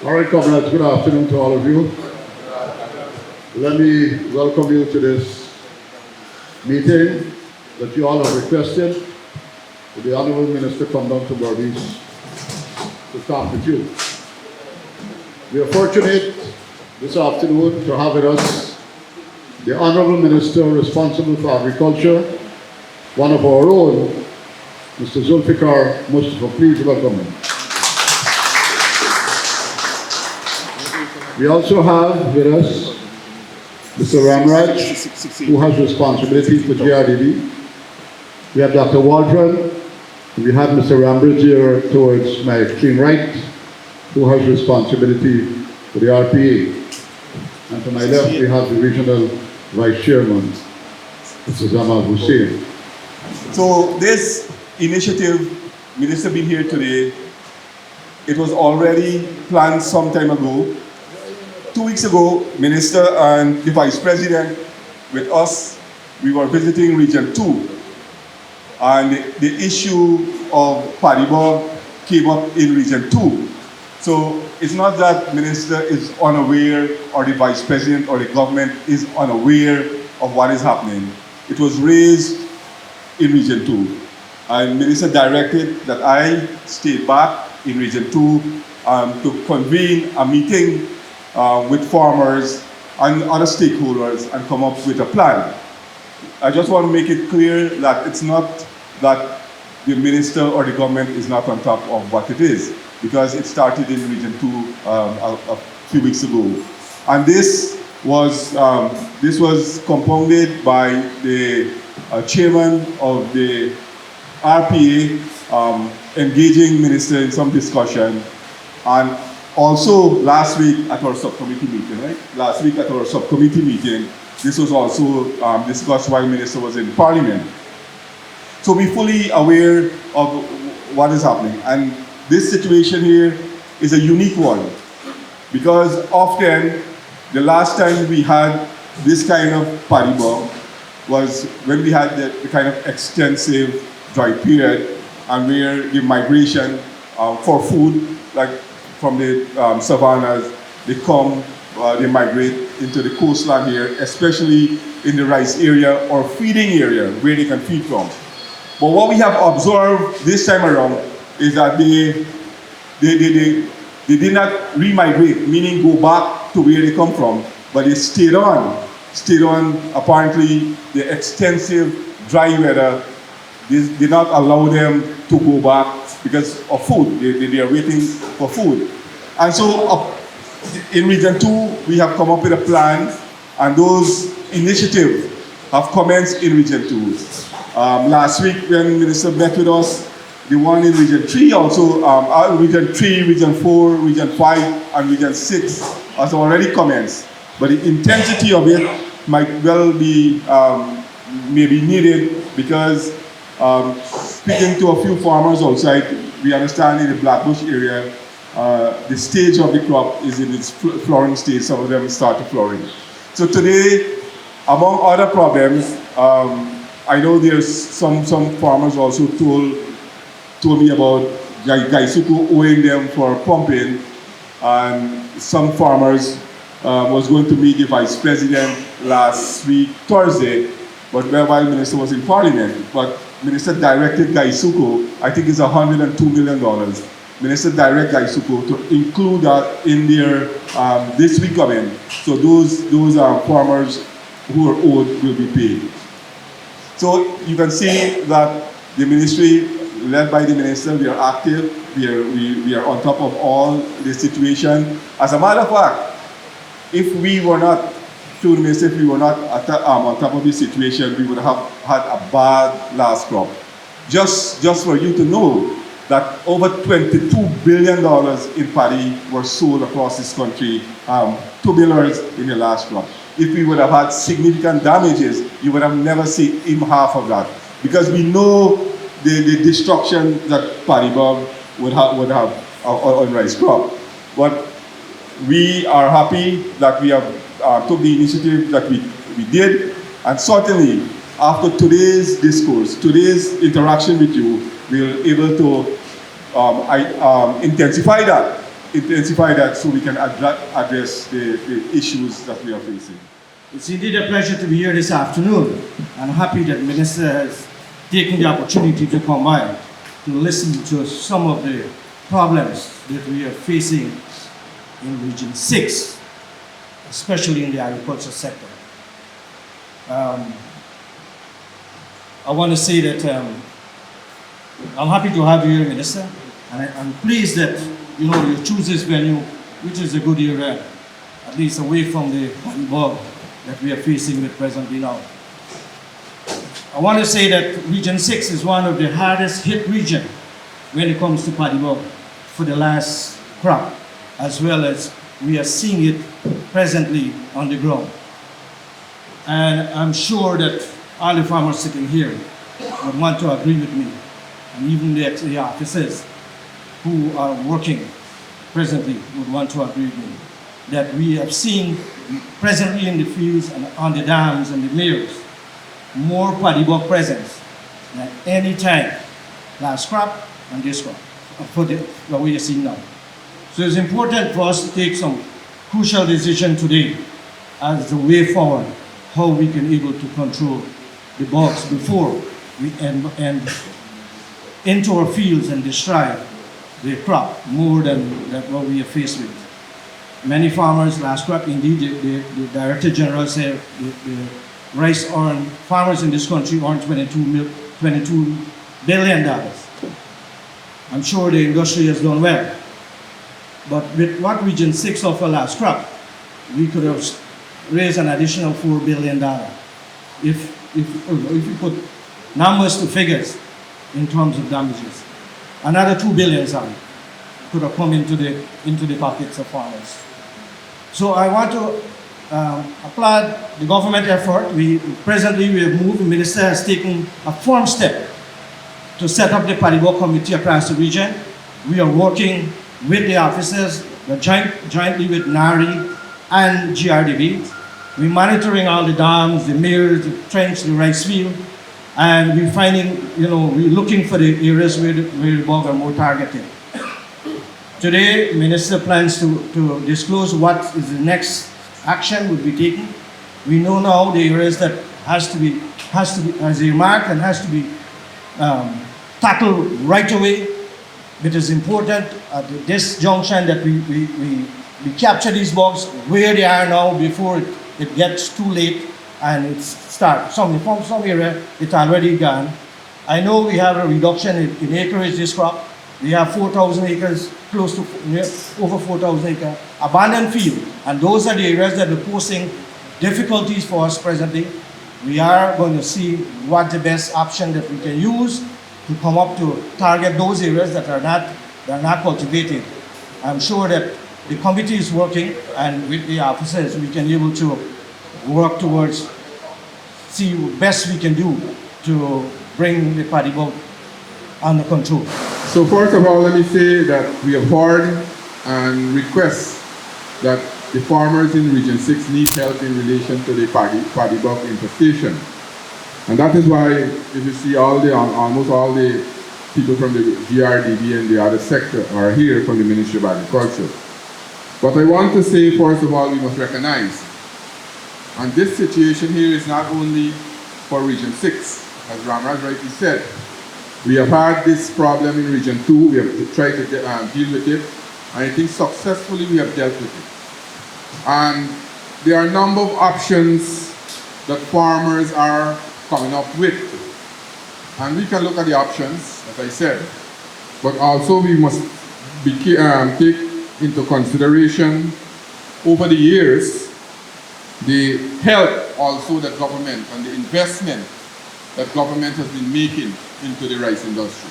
All right, comrades, good afternoon to all of you. Let me welcome you to this meeting that you all have requested. Will the Honorable Minister come down to Berbice to talk with you. We are fortunate this afternoon to have with us the Honorable Minister responsible for agriculture, one of our own, Mr. Zulfikar Mustapha. Please welcome him. We also have with us Mr. Ramraj, who has responsibility for GRDB. We have Dr. Waldron, and we have Mr. Ramraj here towards my extreme right, who has responsibility for the RPA. And to my left, we have the Regional Vice Chairman, Mr. Zamal Hussein. So this initiative, Minister being here today, it was already planned some time ago. 2 weeks ago, Minister and the Vice President with us, we were visiting Region 2. And the issue of Paddy Bugs came up in Region 2. So it's not that Minister is unaware or the Vice President or the government is unaware of what is happening. It was raised in Region 2. And Minister directed that I stay back in Region 2 to convene a meeting with farmers and other stakeholders and come up with a plan. I just want to make it clear that it's not that the minister or the government is not on top of what it is, because it started in Region 2 a few weeks ago. And this was compounded by the chairman of the RPA engaging minister in some discussion, and also last week at our subcommittee meeting, right? Last week at our subcommittee meeting, this was also discussed while Minister was in Parliament. So we're fully aware of what is happening. And this situation here is a unique one, because often the last time we had this kind of paddy bug was when we had the kind of extensive dry period and where the migration for food, like from the savannas, they migrate into the coastline here, especially in the rice area or feeding area where they can feed from. But what we have observed this time around is that they did not re-migrate, meaning go back to where they come from, but they stayed on. Apparently, the extensive dry weather did not allow them to go back because of food. They are waiting for food. And so in Region 2, we have come up with a plan, and those initiatives have commenced in Region 2. Last week when Minister met with us, the one in Region 3 also, Region 3, Region 4, Region 5, and Region 6 has already commenced. But the intensity of it might well be maybe needed, because speaking to a few farmers outside, we understand in the Blackbush area, the stage of the crop is in its flowering stage. Some of them start to flourish. So today, among other problems, I know there's some farmers also told me about Gaisuku owing them for pumping, and some farmers was going to meet the Vice President last week, Thursday, but while Minister was in Parliament. But Minister directed Gaisuku, I think it's $102 million. Minister direct Gaisuku to include that in their this week coming. So those farmers who are owed will be paid. So you can see that the ministry, led by the minister, we are active. We are on top of all the situation. As a matter of fact, if we were not, through the minister, if we were not on top of the situation, we would have had a bad last crop. Just for you to know that over $22 billion in paddy were sold across this country, $2 billion in the last crop. If we would have had significant damages, you would have never seen even half of that. Because we know the destruction that paddy bug would have on rice crop. But we are happy that we have took the initiative that we did, and certainly after today's discourse, today's interaction with you, we are able to intensify that intensify that so we can address the issues that we are facing. It's indeed a pleasure to be here this afternoon. I'm happy that the Minister has taken the opportunity to come by to listen to some of the problems that we are facing in Region 6, especially in the agriculture sector. I want to say that I'm happy to have you here, Minister, and I'm pleased that you choose this venue, which is a good area, at least away from the Paddy Bug that we are facing with presently now. I want to say that Region 6 is one of the hardest hit regions when it comes to Paddy Bug for the last crop, as well as we are seeing it presently on the ground. And I'm sure that all the farmers sitting here would want to agree with me, and even the officers who are working presently would want to agree with me, that we have seen presently in the fields and on the dams and the mills more Paddy Bug presence than any time last crop and this crop, for the way you're seeing now. So it's important for us to take some crucial decision today as the way forward, how we can able to control the bugs before we end into our fields and destroy the crop more than what we are faced with. Many farmers last crop, indeed, the Director General said the rice farmers in this country earn $22 billion. I'm sure the industry has done well. But with what Region 6 offered last crop, we could have raised an additional $4 billion if we put numbers to figures in terms of damages. Another $2 billion could have come into the pockets of farmers. So I want to applaud the government effort. Presently we have moved. The Minister has taken a firm step to set up the Paddy Bug committee across the region. We are working with the officers, jointly with NARI and GRDB. We're monitoring all the dams, the mills, the trench, the rice field, and we're finding, we're looking for the areas where the bug are more targeted. Today, Minister plans to disclose what is the next action would be taken. We know now the areas that has to be as earmarked and has to be tackled right away. It is important at this junction that we capture these bugs where they are now before it gets too late and it starts. From some area, it's already gone. I know we have a reduction in acreage this crop. We have 4,000 acres, close to over 4,000 acres, abandoned field. And those are the areas that are posing difficulties for us presently. We are going to see what the best option that we can use to come up to target those areas that are not cultivated. I'm sure that the committee is working, and with the officers we can be able to work towards see what best we can do to bring the Paddy Bug under control. So first of all, let me say that we have heard and request that the farmers in Region 6 need help in relation to the Paddy Bug infestation. And that is why, if you see almost all the people from the GRDB and the other sector are here from the Ministry of Agriculture. But I want to say, first of all, we must recognize, and this situation here is not only for Region 6, as Ramraj rightly said. We have had this problem in Region 2, we have tried to deal with it, and I think successfully we have dealt with it. And there are a number of options that farmers are coming up with. And we can look at the options, as I said, but also we must take into consideration over the years the help also that government and the investment that government has been making into the rice industry.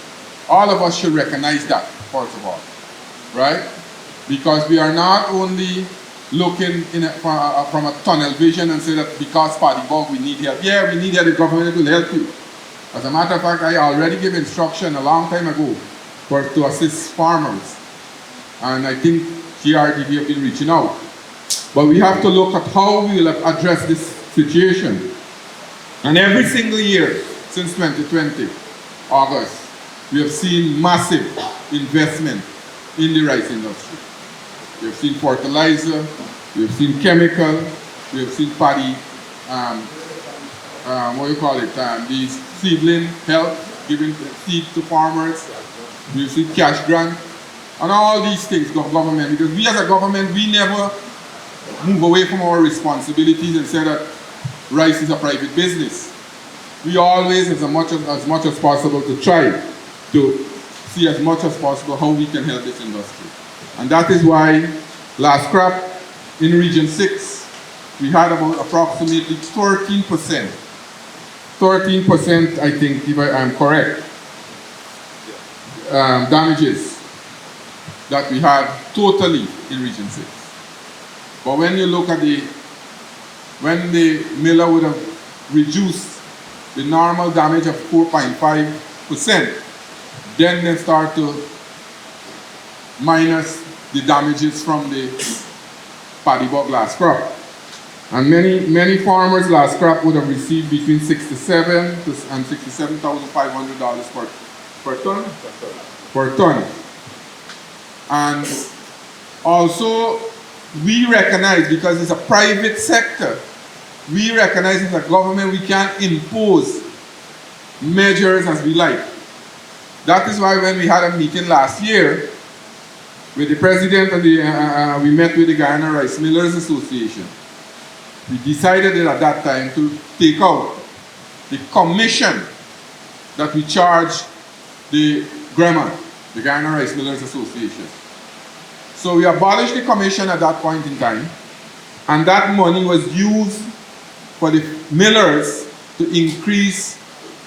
All of us should recognize that, first of all, right? Because we are not only looking from a tunnel vision and say that because Paddy Bug we need help. Yeah, we need help, the government will help you. As a matter of fact, I already gave instruction a long time ago to assist farmers. And I think GRDB have been reaching out. But we have to look at how we will address this situation. And every single year since 2020, August, we have seen massive investment in the rice industry. we have seen fertilizer, we have seen chemical, we have seen paddy, these seedling help, giving seed to farmers, we have seen cash grant, and all these things government, because we as a government, we never move away from our responsibilities and say that rice is a private business. We always, as much as possible, to try to see as much as possible how we can help this industry. And that is why last crop in Region 6, we had about approximately 13%. 13%, I think, if I am correct, damages that we had totally in Region 6. But when you look at when the miller would have reduced the normal damage of 4.5%, then they start to minus the damages from the paddy bug last crop. And many farmers last crop would have received between $67,000 and $67,500 per ton. And also, we recognize, because it's a private sector, we recognize as a government we can't impose measures as we like. That is why when we had a meeting last year with the president and we met with the Guyana Rice Millers Association, we decided at that time to take out the commission that we charge the GRDB, the Guyana Rice Millers Association. So we abolished the commission at that point in time, and that money was used for the millers to increase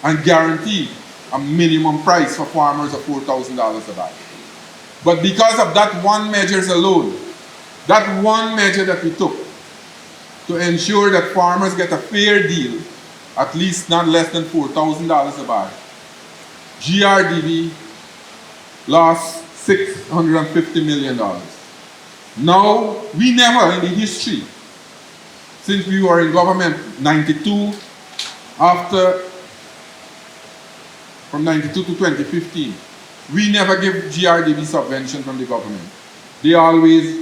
and guarantee a minimum price for farmers of $4,000 a bag. But because of that one measure alone, that one measure that we took to ensure that farmers get a fair deal, at least not less than $4,000 a bag, GRDB lost $650 million. Now, we never in the history, since we were in government, 92, from 92 to 2015, we never give GRDB subvention from the government. They always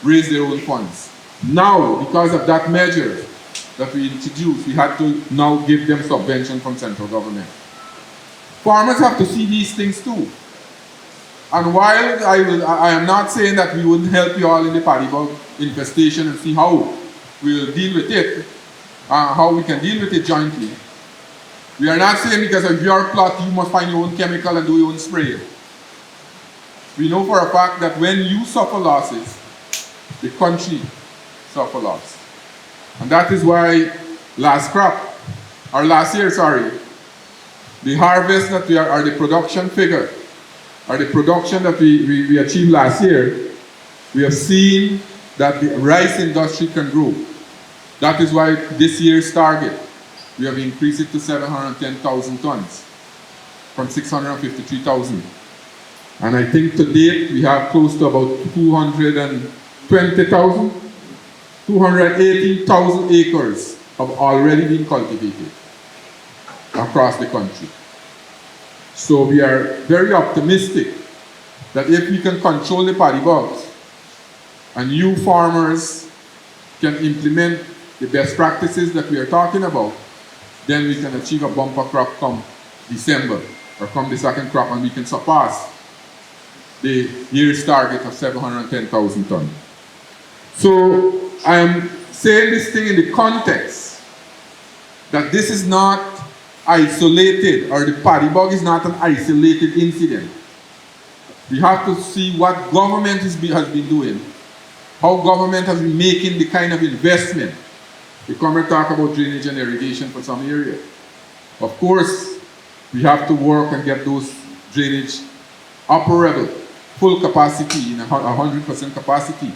raise their own funds. Now, because of that measure that we introduced, we had to now give them subvention from central government. Farmers have to see these things too. And while I am not saying that we wouldn't help you all in the paddy bug infestation and see how we'll deal with it, how we can deal with it jointly, we are not saying because of your plot you must find your own chemical and do your own spray. We know for a fact that when you suffer losses, the country suffer loss. And that is why last year, the harvest that or the production figure, or the production that we achieved last year, we have seen that the rice industry can grow. That is why this year's target, we have increased it to 710,000 tons from 653,000. And I think to date we have close to about 280,000 acres have already been cultivated across the country. So we are very optimistic that if we can control the paddy bugs and you farmers can implement the best practices that we are talking about, then we can achieve a bumper crop come December or come the second crop, and we can surpass the year's target of 710,000 tons. So I am saying this thing in the context that this is not isolated, or the paddy bug is not an isolated incident. We have to see what government has been doing, how government has been making the kind of investment. We come and talk about drainage and irrigation for some area. Of course, we have to work and get those drainage operable, full capacity, in 100% capacity.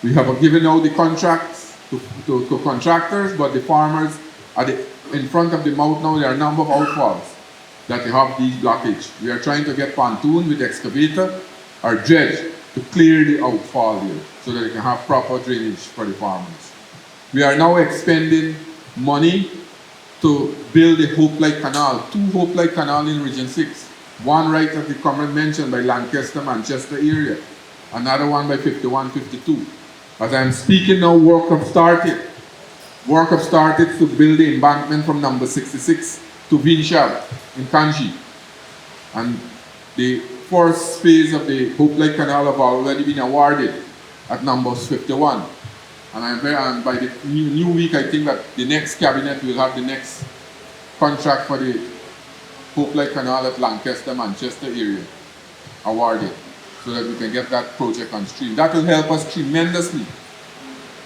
We have given out the contracts to contractors, but the farmers are in front of the mouth now. There are a number of outfalls that have these blockage. We are trying to get pontoon with excavator or dredge to clear the outfall here so that they can have proper drainage for the farmers. We are now expending money to build a Hope-like Canal, 2 Hope-like Canal in Region 6. One right at the comment mentioned by Lancaster, Manchester area, another one by 51, 52. As I'm speaking now, work have started. Work have started to build the embankment from number 66 to Vinshab in Kanji. And the first phase of the Hope Light Canal have already been awarded at number 51. And by the new week, I think that the next cabinet will have the next contract for the Hope Light Canal at Lancaster, Manchester area awarded, so that we can get that project on stream. That will help us tremendously,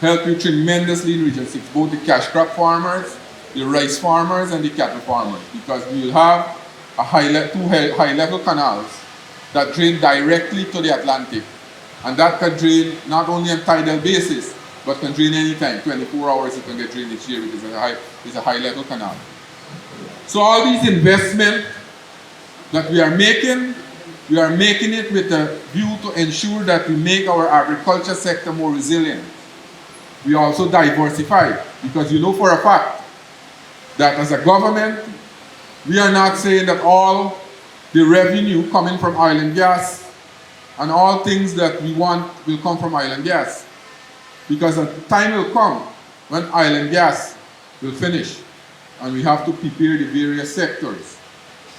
in Region 6, both the cash crop farmers, the rice farmers, and the cattle farmers, because we will have two high-level canals that drain directly to the Atlantic, and that can drain not only on tidal basis, but can drain anytime, 24 hours it can get drained each year because it's a high-level canal. So all these investments that we are making it with a view to ensure that we make our agriculture sector more resilient. We also diversify, because you know for a fact that as a government, we are not saying that all the revenue coming from oil and gas and all things that we want will come from oil and gas. Because a time will come when oil and gas will finish, and we have to prepare the various sectors.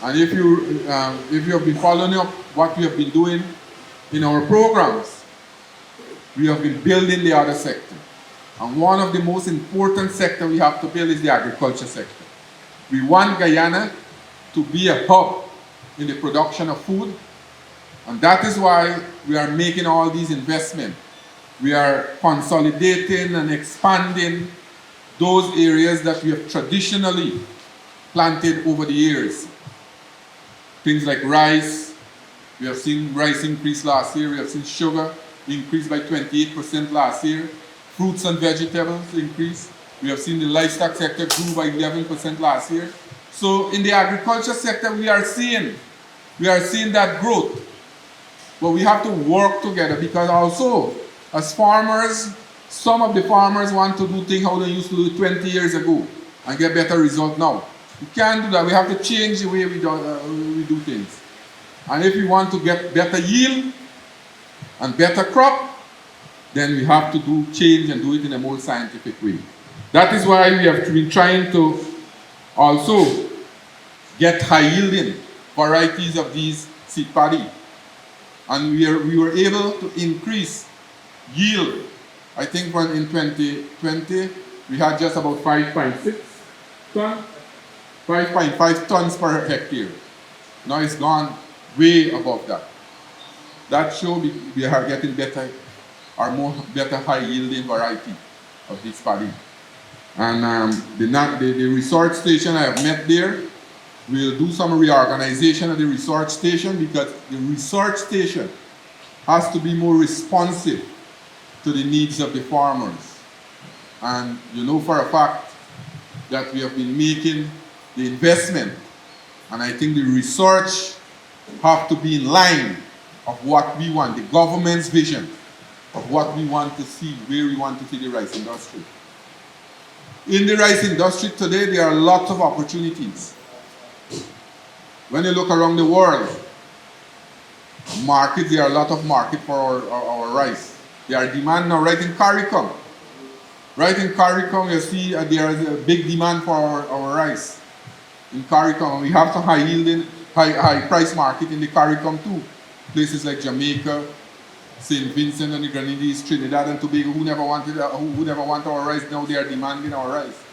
And if you have been following up what we have been doing in our programs, we have been building the other sector. And one of the most important sectors we have to build is the agriculture sector. We want Guyana to be a hub in the production of food, and that is why we are making all these investments. We are consolidating and expanding those areas that we have traditionally planted over the years. Things like rice, we have seen rice increase last year, we have seen sugar increase by 28% last year, fruits and vegetables increase, we have seen the livestock sector grew by 11% last year. So in the agriculture sector we are seeing that growth, but we have to work together, because also as farmers, some of the farmers want to do things how they used to do it 20 years ago and get better results now. We can't do that. We have to change the way we do things. And if we want to get better yield and better crop, then we have to change and do it in a more scientific way. That is why we have been trying to also get high-yielding varieties of these seed paddy. And we were able to increase yield. I think when in 2020, we had just about 5.6 tons. 5.5 tons per hectare. Now it's gone way above that. That shows we are getting better high yielding variety of this paddy. And the research station I have met there, we'll do some reorganization of the research station, because the research station has to be more responsive to the needs of the farmers. And you know for a fact that we have been making the investment, and I think the research have to be in line of what we want, the government's vision of what we want to see, where we want to see the rice industry. In the rice industry today, there are lots of opportunities. When you look around the world, there are a lot of market for our rice. There are demand now right in CARICOM. Right in CARICOM, you see there is a big demand for our rice. In CARICOM, we have some high price market in the CARICOM too. Places like Jamaica, St. Vincent and the Grenadines, Trinidad and Tobago, who never want our rice, now they are demanding our rice.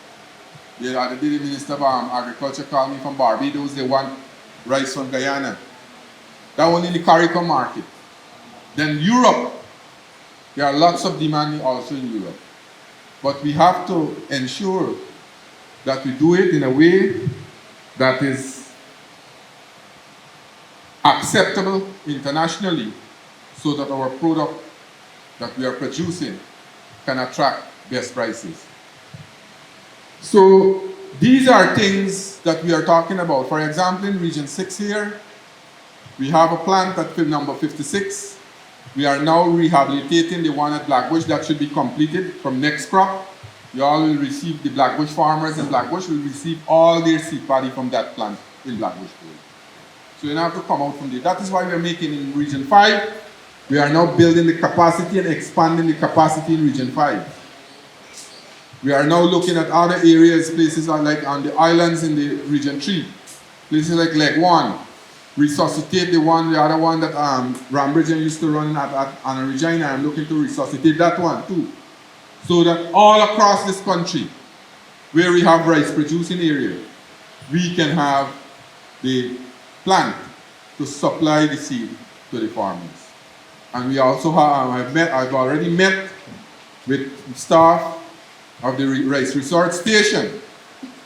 The other day the Minister of Agriculture called me from Barbados, they want rice from Guyana. That only in the CARICOM market. Then Europe, there are lots of demand also in Europe. But we have to ensure that we do it in a way that is acceptable internationally, so that our product that we are producing can attract best prices. So these are things that we are talking about. For example, in Region 6 here, we have a plant at number 56. We are now rehabilitating the one at Blackbush that should be completed from next crop. You all will receive, the Blackbush farmers in Blackbush will receive all their seed paddy from that plant in Blackbush. So you have to come out from there. That is why we are making in Region 5 We are now building the capacity and expanding the capacity in Region 5. We are now looking at other areas, places like on the islands in the Region 3, places like Leg 1, resuscitate the other one that Rambridge used to run at Anna Regina. I'm looking to resuscitate that one too. So that all across this country, where we have rice producing area, we can have the plant to supply the seed to the farmers. And we also have, I've already met with staff of the rice research station.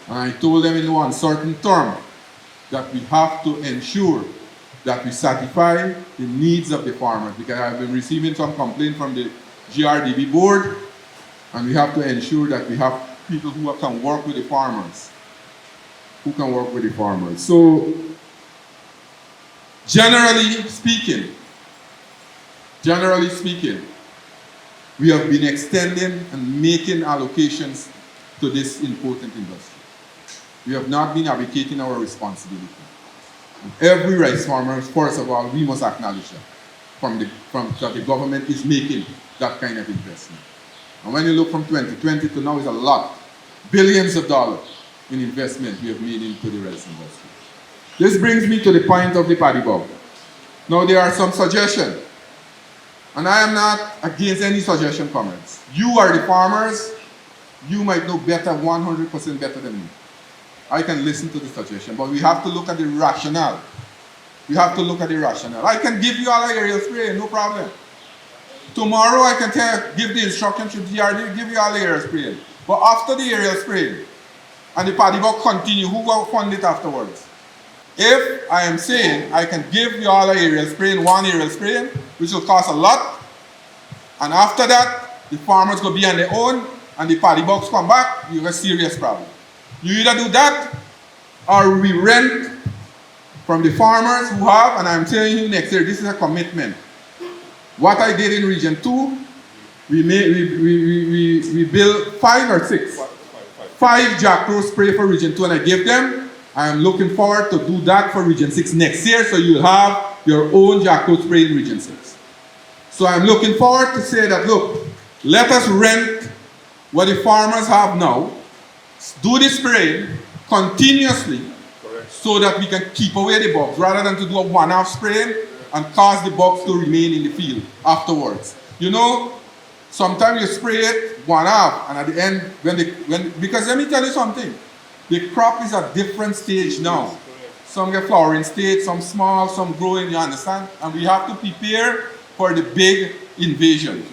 And I told them in one certain term that we have to ensure that we satisfy the needs of the farmers, because I've been receiving some complaint from the GRDB board, and we have to ensure that we have people who can work with the farmers. So, generally speaking, we have been extending and making allocations to this important industry. We have not been abdicating our responsibility. And every rice farmer, first of all, we must acknowledge that that the government is making that kind of investment. And when you look from 2020 to now, it's a lot. Billions of dollars in investment we have made into the rice industry. This brings me to the point of the paddy bug. Now there are some suggestions. And I am not against any suggestion comments. You are the farmers. You might know better, 100% better than me. I can listen to the suggestion, but we have to look at the rationale. I can give you all the aerial spray, no problem. Tomorrow I can give the instruction to GRDB, give you all the aerial spray. But after the aerial spray, and the paddy bug continue, who will fund it afterwards? If I am saying I can give you all the aerial spray, one aerial spray, which will cost a lot, and after that, the farmers will be on their own, and the paddy bugs come back, you have a serious problem. You either do that, or we rent from the farmers who have, and I'm telling you next year, this is a commitment. What I did in Region 2, we built 5 or 6? 5 Jacto spray for Region 2, and I gave them. I am looking forward to do that for Region 6 next year, so you'll have your own Jacto spray in Region 6. So I'm looking forward to say that, look, let us rent what the farmers have now, do the spraying continuously, so that we can keep away the bugs, rather than to do a one-off spraying and cause the bugs to remain in the field afterwards. You know, sometimes you spray it one-off, and at the end, because let me tell you something, the crop is at different stage now. Some get flowering stage, some small, some growing, you understand? And we have to prepare for the big invasion.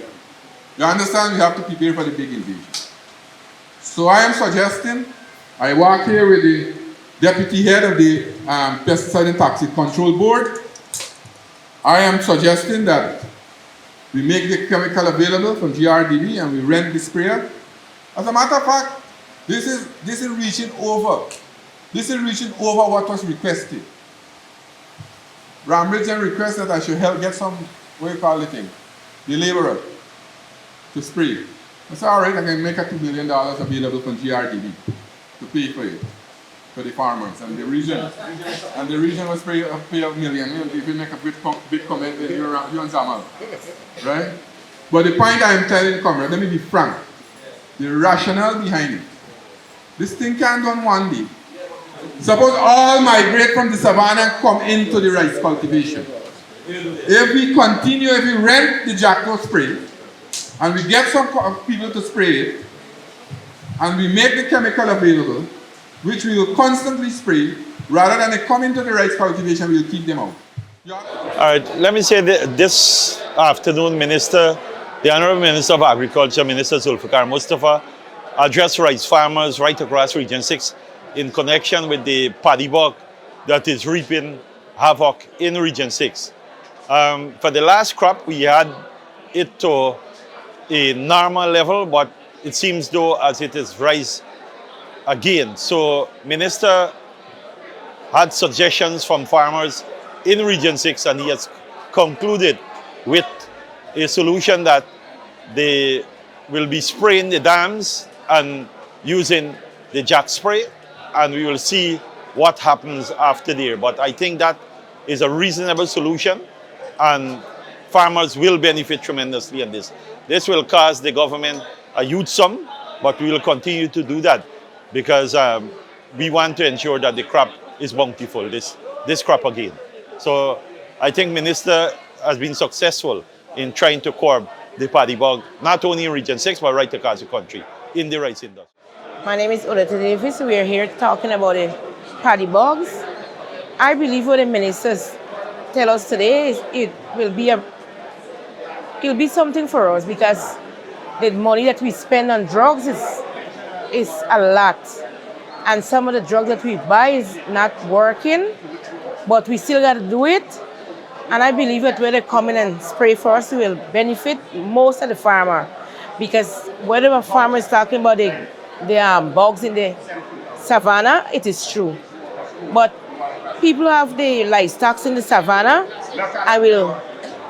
You understand? We have to prepare for the big invasion. So I am suggesting, I work here with the deputy head of the Pesticide and Toxic Control Board. I am suggesting that we make the chemical available from GRDB and we rent the sprayer. As a matter of fact, this is reaching over. This is reaching over what was requested. Rambridge requested that I should help get some, what do you call the thing? The laborer to spray. I said, all right, I can make a $2 million available from GRDB to pay for it, for the farmers. And the region was pay $1 million. If you make a big comment, then you're on Zamal. Right? But the point I am telling you, comrade, let me be frank. The rationale behind it. This thing can't go on one day. Suppose all migrate from the savannah and come into the rice cultivation. If we continue, if we rent the Jacto spray, and we get some people to spray it, and we make the chemical available, which we will constantly spray, rather than they come into the rice cultivation, we will keep them out. All right, let me say that this afternoon, the Honorable Minister of Agriculture, Minister Zulfikar Mustapha, addressed rice farmers right across Region 6 in connection with the paddy bug that is reaping havoc in Region 6. For the last crop, we had it to a normal level, but it seems though as it is rise again. So Minister had suggestions from farmers in Region 6, and he has concluded with a solution that they will be spraying the dams and using the Jacto spray, and we will see what happens after there. But I think that is a reasonable solution, and farmers will benefit tremendously in this. This will cost the government a huge sum, but we will continue to do that because we want to ensure that the crop is bountiful, this crop again. So I think Minister has been successful in trying to curb the paddy bug, not only in Region 6, but right across the country in the rice industry. My name is Odetta Davis. We are here talking about the paddy bugs. I believe what the ministers tell us today is it will be something for us because the money that we spend on drugs is a lot. And some of the drugs that we buy is not working, but we still got to do it. And I believe that when they come in and spray for us, it will benefit most of the farmer. Because whatever farmer is talking about the bugs in the savannah, it is true. But people have the livestock in the savannah and will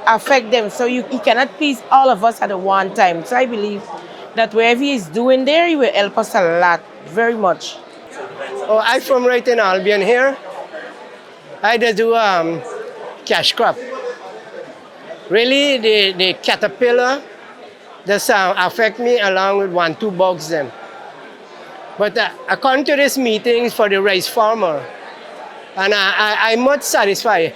affect them. So you cannot please all of us at the one time. So I believe that whatever he is doing there, he will help us a lot, very much. Oh, I'm from right in Albion here. I just do cash crop. Really, the caterpillar does affect me along with 1-2 bugs then. But according to this meeting for the rice farmer, and I'm much satisfied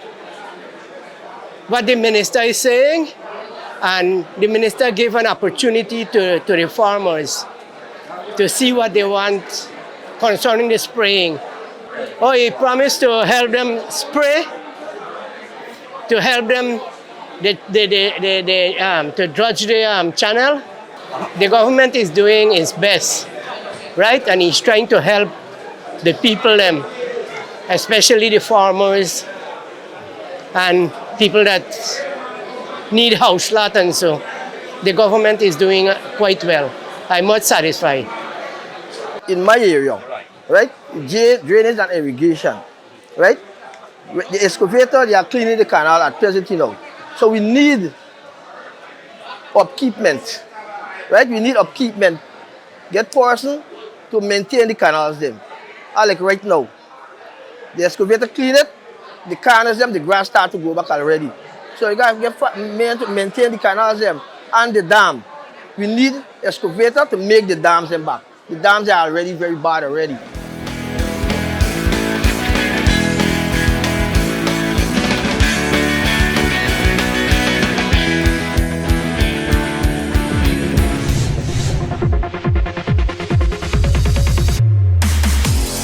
what the minister is saying, and the minister gave an opportunity to the farmers to see what they want concerning the spraying. Oh, he promised to help them spray, to help them to dredge the channel. The government is doing its best, right? And he's trying to help the people, especially the farmers and people that need house lot, and so the government is doing quite well. I'm much satisfied. In my area, right? Drainage and irrigation, right? The excavator, they are cleaning the canal at present, So we need upkeepment, right? We need upkeepment. Get person to maintain the canals them. Like right now, the excavator clean it, the canals them, the grass start to grow back already. So you got to get maintain the canals them and the dam. We need excavator to make the dams them back. The dams are already very bad already.